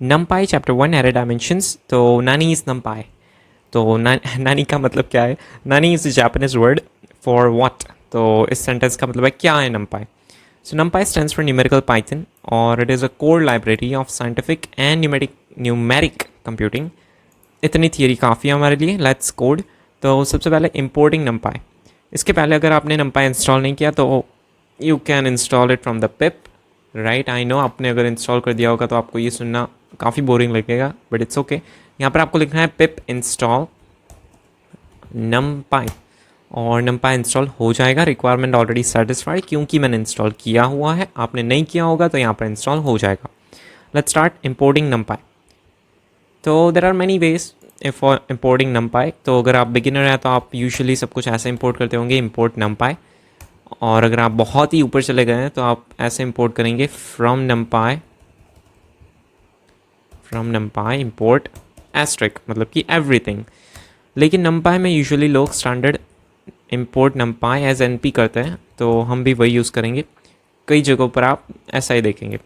NumPy chapter 1 array dimensions. तो नानी is NumPy। तो नानी का मतलब क्या है? नानी is Japanese word for what. तो इस सेंटेंस का मतलब है क्या है NumPy। So NumPy stands for numerical Python और it is a core library of scientific and numeric computing. इतनी थियरी काफ़ी है हमारे लिए, लेट्स कोड। तो सबसे पहले इंपोर्टिंग NumPy। इसके पहले अगर आपने NumPy इंस्टॉल नहीं किया तो you can install it from the pip. Right, I know आपने अगर इंस्टॉल कर दिया होगा तो आपको ये सुनना काफ़ी बोरिंग लगेगा, बट इट्स ओके। यहाँ पर आपको लिखना है पिप इंस्टॉल NumPy और NumPy इंस्टॉल हो जाएगा। रिक्वायरमेंट ऑलरेडी सेटिस्फाइड क्योंकि मैंने इंस्टॉल किया हुआ है। आपने नहीं किया होगा तो यहाँ पर इंस्टॉल हो जाएगा। Let's start importing NumPy। तो there are many ways for importing NumPy। तो अगर आप बिगिनर हैं तो आप यूजुअली सब कुछ ऐसे इंपोर्ट करते होंगे, इंपोर्ट NumPy। और अगर आप बहुत ही ऊपर चले गए हैं तो आप ऐसे इंपोर्ट करेंगे फ्रॉम NumPy इंपोर्ट एस्ट्रिक, मतलब कि एवरीथिंग। लेकिन NumPy में यूजुअली लोग standard import NumPy as NP करते हैं, तो हम भी वही यूज़ करेंगे। कई जगहों पर आप ऐसा ही देखेंगे।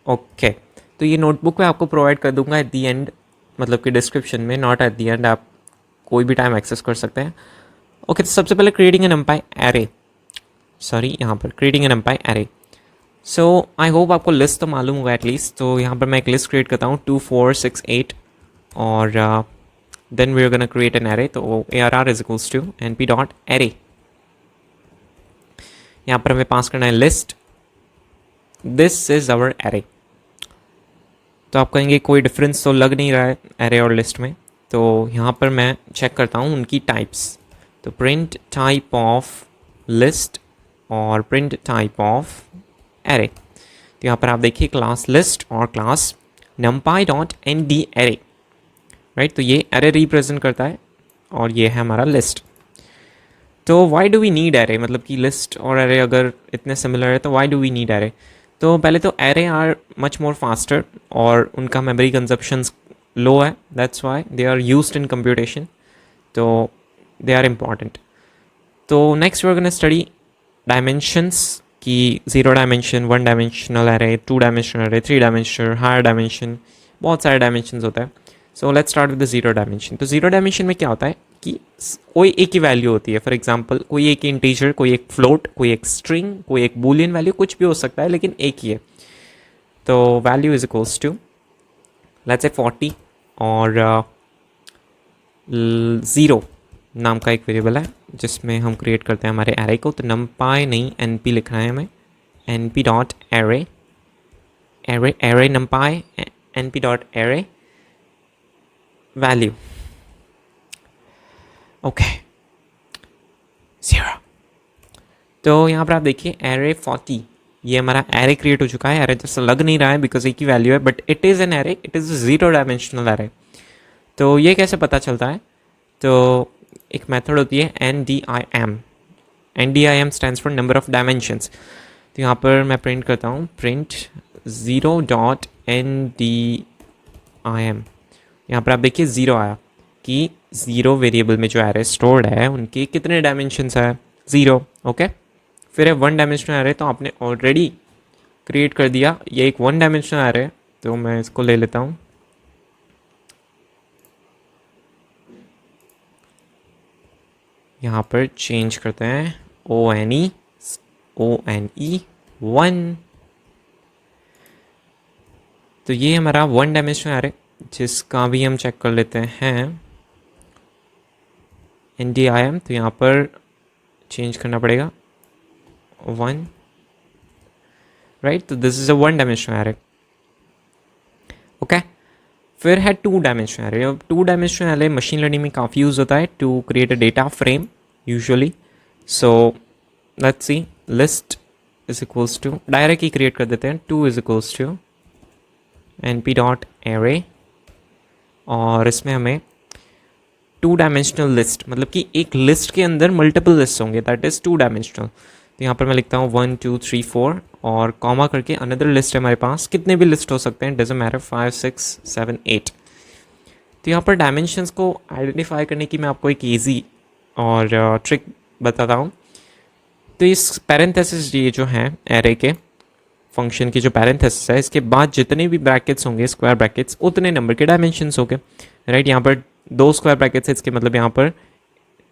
ओके, तो ये नोटबुक मैं आपको प्रोवाइड कर दूंगा एट दी एंड, मतलब कि डिस्क्रिप्शन में, नॉट एट दी एंड। आप कोई भी टाइम एक्सेस कर सकते हैं। ओके, तो सबसे पहले creating an NumPy array, sorry यहाँ पर creating an NumPy array. So I hope आपको लिस्ट तो मालूम होगा एटलीस्ट। तो यहाँ पर मैं एक लिस्ट क्रिएट करता हूँ 2 4 6 8 और then we are gonna create an array. तो ARR is equals to NP dot array. यहाँ पर हमें पास करना है list, this is our array. तो आप कहेंगे कोई डिफरेंस तो लग नहीं रहा है एरे और लिस्ट में। तो यहाँ पर मैं चेक करता हूँ उनकी टाइप्स। तो प्रिंट टाइप ऑफ लिस्ट और प्रिंट टाइप ऑफ एरे। तो यहाँ पर आप देखिए क्लास लिस्ट और class numpy dot ND array. Right, तो ये एरे रिप्रेजेंट करता है और ये है हमारा लिस्ट। तो why do we need array, मतलब कि लिस्ट और एरे अगर इतने सिमिलर है तो why do we need array. तो पहले तो array are much more faster और उनका मेमोरी कंजप्शन लो है, that's why they are used in computation. तो दे आर इम्पॉर्टेंट। तो next we are gonna study dimensions की 0 dimension, 1 dimensional array, 2 dimensional array, 3 dimensional, higher dimension, बहुत सारे dimension होता है। So let's start with the 0 dimension. तो 0 dimension में क्या होता है कि कोई एक ही वैल्यू होती है। फॉर एग्जांपल कोई एक इंटीजर, कोई एक फ्लोट, कोई एक स्ट्रिंग, कोई एक बूलियन वैल्यू, कुछ भी हो सकता है लेकिन एक ही है। तो value is equals to let's say 40 और 0 नाम का एक वेरिएबल है जिसमें हम क्रिएट करते हैं हमारे एरे को। तो NumPy नहीं NP लिखना है हमें, NP dot array, array array NumPy NP dot array value. Okay 0। तो यहाँ पर आप देखिए एरे 40, ये हमारा एरे क्रिएट हो चुका है। एरे जैसा लग नहीं रहा है बिकॉज एक ही वैल्यू है, but it is an array, it is 0 dimensional array. तो ये कैसे पता चलता है? तो एक मेथड होती है NDIM। NDIM stands for number of dimensions. तो यहाँ पर मैं प्रिंट करता हूँ प्रिंट 0 डॉट NDIM। यहाँ पर आप देखिए 0 आया कि 0 वेरिएबल में जो एरे स्टोर्ड है उनके कितने डायमेंशंस है, 0। ओके, फिर है 1 डायमेंशनल एरे। तो आपने ऑलरेडी क्रिएट कर दिया, ये एक 1 डायमेंशनल एरे। तो मैं इसको ले लेता हूँ, यहाँ पर चेंज करते हैं ONE 1। तो ये हमारा 1 डायमेंशनल एरे जिसका भी हम चेक कर लेते हैं NDIM। तो यहाँ पर चेंज करना पड़ेगा 1, राइट। तो this is a 1 dimensional array. Okay, फिर है 2 डायमेंशनल एरे। अब 2 डायमेंशनल एरे मशीन लर्निंग में काफ़ी यूज़ होता है to create a data frame usually. So let's see, list is equals to, direct ही क्रिएट कर देते हैं, 2 is equals to NP dot array. और इसमें हमें 2 डायमेंशनल लिस्ट, मतलब कि एक लिस्ट के अंदर मल्टीपल लिस्ट होंगे, दैट इज़ 2 डायमेंशनल। तो यहाँ पर मैं लिखता हूँ 1 2 3 4 और कॉमा करके अनदर लिस्ट है हमारे पास। कितने भी लिस्ट हो सकते हैं, डजंट मैटर, 5 6 7 8। तो यहाँ पर डायमेंशंस को आइडेंटिफाई करने की मैं आपको एक ईजी और ट्रिक बताता हूँ। तो इस पैरेंथेसिस ये जो हैं एरे के, फंक्शन की जो पैरेंथेसिस है इसके बाद जितने भी ब्रैकेट्स होंगे स्क्वायर ब्रैकेट्स उतने नंबर के डायमेंशंस होंगे, राइट। यहाँ पर 2 स्क्वायर ब्रैकेट्स है, इसके मतलब यहाँ पर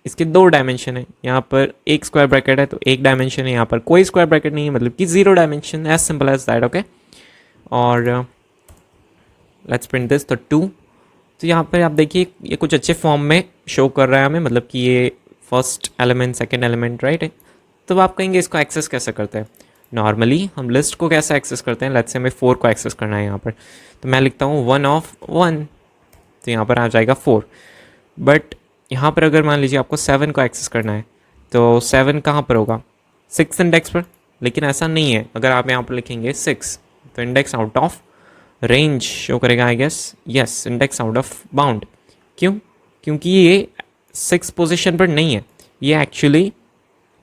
इसके 2 डायमेंशन है, यहाँ पर एक स्क्वायर ब्रैकेट है तो 1 डायमेंशन है, यहाँ पर कोई स्क्वायर ब्रैकेट नहीं है मतलब कि 0 dimension, as simple as that, okay. और लेट्स प्रिंट दिस, तो 2। तो यहाँ पर आप देखिए ये कुछ अच्छे फॉर्म में शो कर रहा है हमें, मतलब कि ये first element second element, right. तो आप कहेंगे इसको एक्सेस कैसे करते हैं। नॉर्मली हम लिस्ट को कैसे एक्सेस करते हैं, लेट्स से हमें 4 को एक्सेस करना है यहाँ पर, तो मैं लिखता हूँ 1 ऑफ 1, तो यहाँ पर आ जाएगा 4। बट यहाँ पर अगर मान लीजिए आपको 7 को एक्सेस करना है तो 7 कहाँ पर होगा, 6 इंडेक्स पर, लेकिन ऐसा नहीं है। अगर आप यहाँ पर लिखेंगे 6 तो index out of range show करेगा, I guess, yes, index out of bound. क्यों? क्योंकि ये 6 पोजीशन पर नहीं है, ये एक्चुअली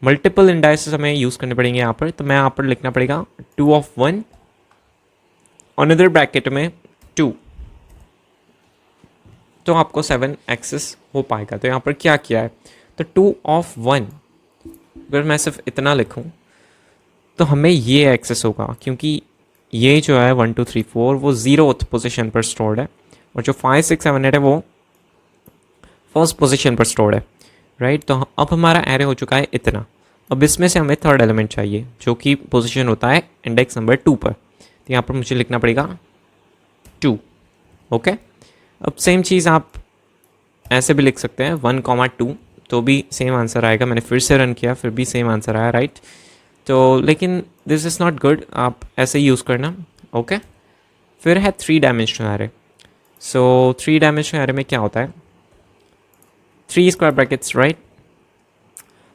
मल्टीपल इंडाइसेस हमें यूज़ करने पड़ेंगे यहाँ पर। तो मैं यहाँ पर लिखना पड़ेगा 2 ऑफ 1, अनदर ब्रैकेट में 2, तो आपको 7 एक्सेस हो पाएगा। तो यहाँ पर क्या किया है, तो 2 ऑफ 1, अगर मैं सिर्फ इतना लिखूँ तो हमें ये एक्सेस होगा, क्योंकि ये जो है 1 2 3 4 वो 0th पोजीशन पर स्टोर्ड है, और जो 5 6 7 8 है वो फर्स्ट पोजीशन पर स्टोर्ड है, राइट। तो अब हमारा एरे हो चुका है इतना। अब इसमें से हमें थर्ड एलिमेंट चाहिए जो कि पोजीशन होता है इंडेक्स नंबर 2 पर, तो यहाँ पर मुझे लिखना पड़ेगा 2, ओके। अब सेम चीज़ आप ऐसे भी लिख सकते हैं 1, 2, तो भी सेम आंसर आएगा। मैंने फिर से रन किया फिर भी सेम आंसर आया, राइट। तो लेकिन दिस इज़ नॉट गुड, आप ऐसे ही यूज़ करना, ओके। फिर है 3 डायमेंशनल एरे। सो 3 डायमेंशनल एरे में क्या होता है, 3 स्क्वायर ब्रैकेट्स, राइट।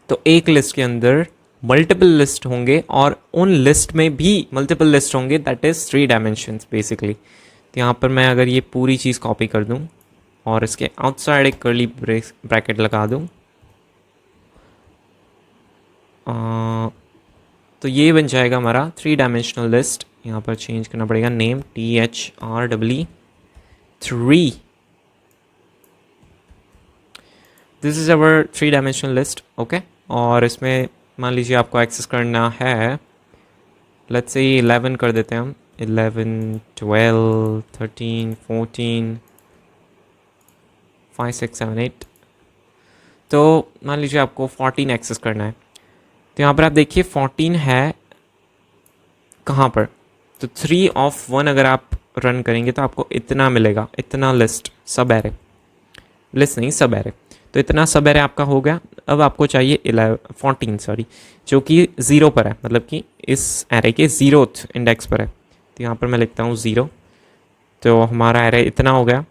तो एक लिस्ट के अंदर मल्टीपल लिस्ट होंगे और उन लिस्ट में भी मल्टीपल लिस्ट होंगे, दैट इज़ 3 डायमेंशंस बेसिकली। तो यहाँ पर मैं अगर ये पूरी चीज़ कॉपी कर दूँ और इसके आउटसाइड एक कर्ली ब्रैकेट लगा दूँ, तो ये बन जाएगा हमारा 3 डायमेंशनल लिस्ट। यहाँ पर चेंज करना पड़ेगा name, THREE3। This is our 3 dimensional list, okay. और इसमें मान लीजिए आपको एक्सेस करना है, लेट्स से 11 कर देते हैं हम, 11 12 13 14 5 6 7 8, तो मान लीजिए आपको 14 एक्सेस करना है। तो यहाँ पर आप देखिए 14 है कहाँ पर, तो 3 ऑफ 1 अगर आप रन करेंगे तो आपको इतना मिलेगा, इतना लिस्ट, सब एरे, लिस्ट नहीं सब एरे। तो इतना सब एरे आपका हो गया। अब आपको चाहिए 14 सॉरी, जो कि 0 पर है, मतलब कि इस एरे के 0th इंडेक्स पर है। तो यहाँ पर मैं लिखता हूँ 0, तो हमारा एरे इतना हो गया।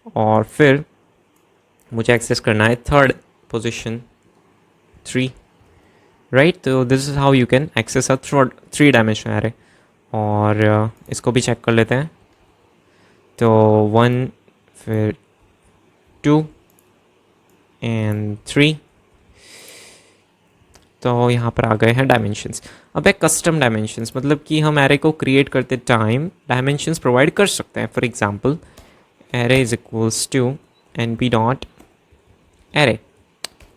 और फिर मुझे एक्सेस करना है थर्ड पोजीशन 3, राइट। तो this is how you can access a 3 dimensional array. और इसको भी चेक कर लेते हैं। तो 1 फिर 2 एंड 3, तो यहाँ पर आ गए हैं डायमेंशंस। अब है कस्टम डायमेंशंस, मतलब कि हम एरे को क्रिएट करते टाइम डायमेंशंस प्रोवाइड कर सकते हैं। For example array is equals to np dot array,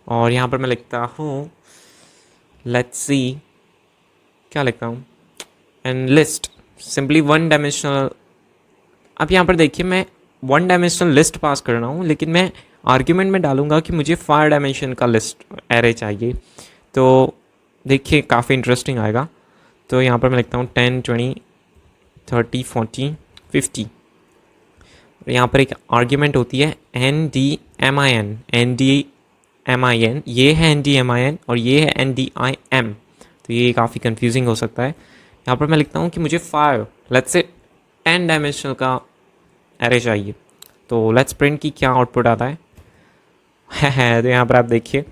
और यहाँ पर मैं लिखता हूँ, लेट्स सी क्या लिखता हूँ, एंड लिस्ट सिंपली 1 डायमेंशनल। अब यहाँ पर देखिए मैं 1 डायमेंशनल लिस्ट पास कर रहा हूँ, लेकिन मैं आर्ग्यूमेंट में डालूंगा कि मुझे 5 डायमेंशन का लिस्ट एरे चाहिए। तो देखिए काफ़ी इंटरेस्टिंग आएगा। तो यहाँ पर मैं लिखता हूँ 10 20 30 40 50। यहाँ पर एक आर्ग्यूमेंट होती है NDMIN, NDMIN, ये है NDMIN और ये है NDIM। तो ये काफ़ी कंफ्यूजिंग हो सकता है। यहाँ पर मैं लिखता हूँ कि मुझे 5, लेट्स से 10 डायमेंशनल का एरे चाहिए। तो लेट्स प्रिंट की क्या आउटपुट आता है। तो यहाँ पर आप देखिए,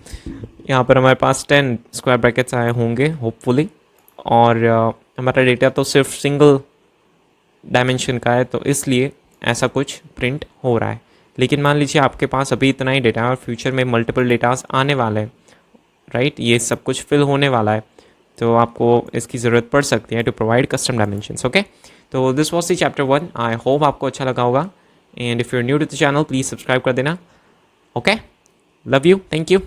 यहाँ पर हमारे पास 10 स्क्वायर ब्रैकेट्स आए होंगे होपफुली, और हमारा डेटा तो सिर्फ सिंगल डायमेंशन का है, तो इसलिए ऐसा कुछ प्रिंट हो रहा है। लेकिन मान लीजिए आपके पास अभी इतना ही डेटा है और फ्यूचर में मल्टीपल डेटास आने वाले हैं, राइट, ये सब कुछ फिल होने वाला है, तो आपको इसकी ज़रूरत पड़ सकती है to provide custom dimensions, okay. तो this was the chapter 1। I hope आपको अच्छा लगा होगा, and if you are new to the channel please subscribe कर देना, okay. Love you, thank you.